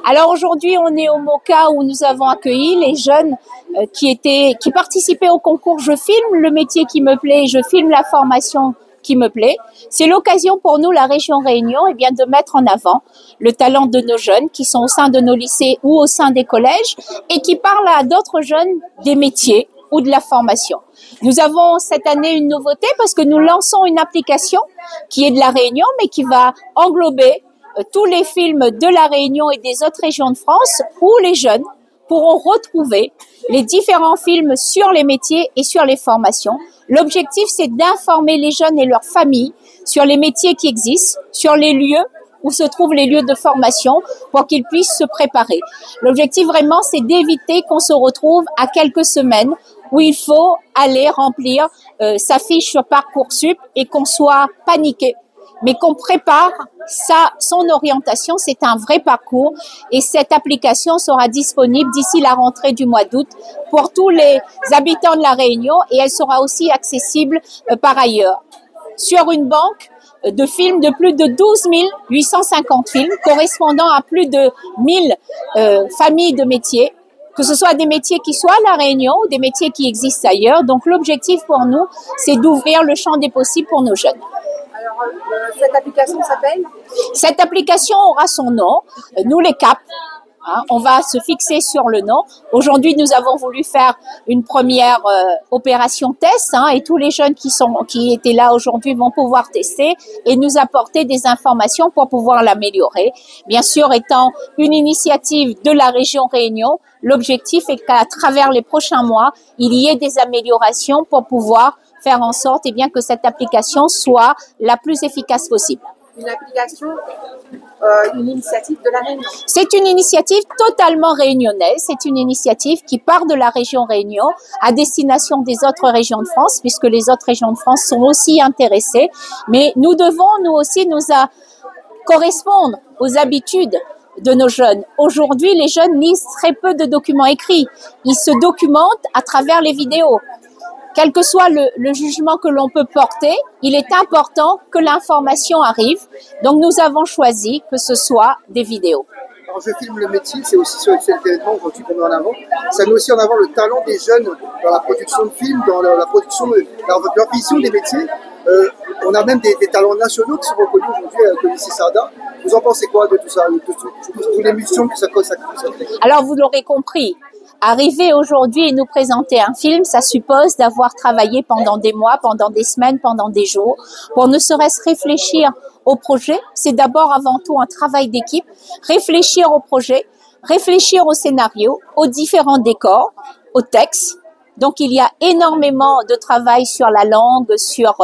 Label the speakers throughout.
Speaker 1: Alors aujourd'hui, on est au MOCA où nous avons accueilli les jeunes qui participaient au concours Je filme le métier qui me plaît, je filme la formation qui me plaît. C'est l'occasion pour nous, la région Réunion, de mettre en avant le talent de nos jeunes qui sont au sein de nos lycées ou au sein des collèges et qui parlent à d'autres jeunes des métiers ou de la formation. Nous avons cette année une nouveauté parce que nous lançons une application qui est de la Réunion mais qui va englober tous les films de la Réunion et des autres régions de France où les jeunes pourront retrouver les différents films sur les métiers et sur les formations. L'objectif, c'est d'informer les jeunes et leurs familles sur les métiers qui existent, sur les lieux où se trouvent les lieux de formation pour qu'ils puissent se préparer. L'objectif vraiment, c'est d'éviter qu'on se retrouve à quelques semaines où il faut aller remplir sa fiche sur Parcoursup et qu'on soit paniqué, mais qu'on prépare son orientation. C'est un vrai parcours et cette application sera disponible d'ici la rentrée du mois d'août pour tous les habitants de la Réunion et elle sera aussi accessible par ailleurs. Sur une banque de films de plus de 12 850 films correspondant à plus de 1000 familles de métiers, que ce soit des métiers qui soient à La Réunion ou des métiers qui existent ailleurs. Donc l'objectif pour nous, c'est d'ouvrir le champ des possibles pour nos jeunes.
Speaker 2: Alors, cette application s'appelle ?
Speaker 1: Cette application aura son nom, nous les CAP. On va se fixer sur le nom. Aujourd'hui, nous avons voulu faire une première opération test et tous les jeunes qui étaient là aujourd'hui vont pouvoir tester et nous apporter des informations pour pouvoir l'améliorer. Bien sûr, étant une initiative de la région Réunion, l'objectif est qu'à travers les prochains mois, il y ait des améliorations pour pouvoir faire en sorte que cette application soit la plus efficace possible.
Speaker 2: Une application, une initiative de la Réunion.
Speaker 1: C'est une initiative totalement réunionnaise. C'est une initiative qui part de la région Réunion à destination des autres régions de France, puisque les autres régions de France sont aussi intéressées. Mais nous devons, nous aussi, correspondre aux habitudes de nos jeunes. Aujourd'hui, les jeunes lisent très peu de documents écrits. Ils se documentent à travers les vidéos. Quel que soit le jugement que l'on peut porter, il est important que l'information arrive. Donc, nous avons choisi que ce soit des vidéos.
Speaker 3: Alors, Je filme le métier, c'est aussi sur cet événement aujourd'hui qu'on met en avant. Ça met aussi en avant le talent des jeunes dans la production de films, dans la production de leur vision des métiers. On a même des talents nationaux qui sont reconnus aujourd'hui avec le lycée Sardin. Vous en pensez quoi de tout ça, de toutes les missions que ça crée?
Speaker 1: Alors, vous l'aurez compris. Arriver aujourd'hui et nous présenter un film, ça suppose d'avoir travaillé pendant des mois, pendant des semaines, pendant des jours, pour ne serait-ce réfléchir au projet. C'est d'abord avant tout un travail d'équipe, réfléchir au projet, réfléchir au scénario, aux différents décors, au texte. Donc il y a énormément de travail sur la langue, sur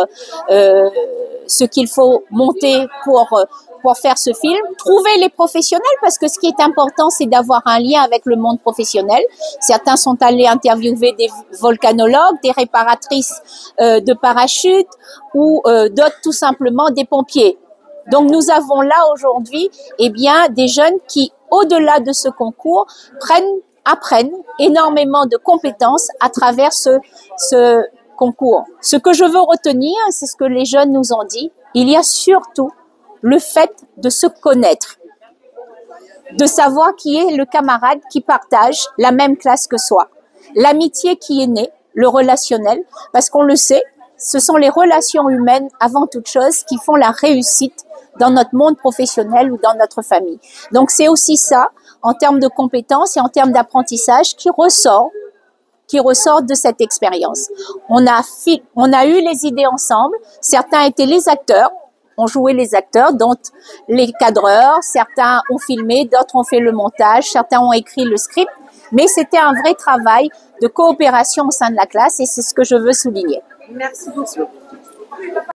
Speaker 1: ce qu'il faut monter pour faire ce film, trouver les professionnels, parce que ce qui est important, c'est d'avoir un lien avec le monde professionnel. Certains sont allés interviewer des volcanologues, des réparatrices de parachutes ou d'autres tout simplement des pompiers. Donc nous avons là aujourd'hui des jeunes qui, au-delà de ce concours, apprennent énormément de compétences à travers ce concours. Ce que je veux retenir, c'est ce que les jeunes nous ont dit, il y a surtout le fait de se connaître, de savoir qui est le camarade qui partage la même classe que soi, l'amitié qui est née, le relationnel, parce qu'on le sait, ce sont les relations humaines avant toute chose qui font la réussite dans notre monde professionnel ou dans notre famille. Donc c'est aussi ça, en termes de compétences et en termes d'apprentissage, qui ressort de cette expérience. On a eu les idées ensemble, certains étaient les acteurs, ont joué les acteurs, dont les cadreurs, certains ont filmé, d'autres ont fait le montage, certains ont écrit le script, mais c'était un vrai travail de coopération au sein de la classe et c'est ce que je veux souligner.
Speaker 2: Merci beaucoup.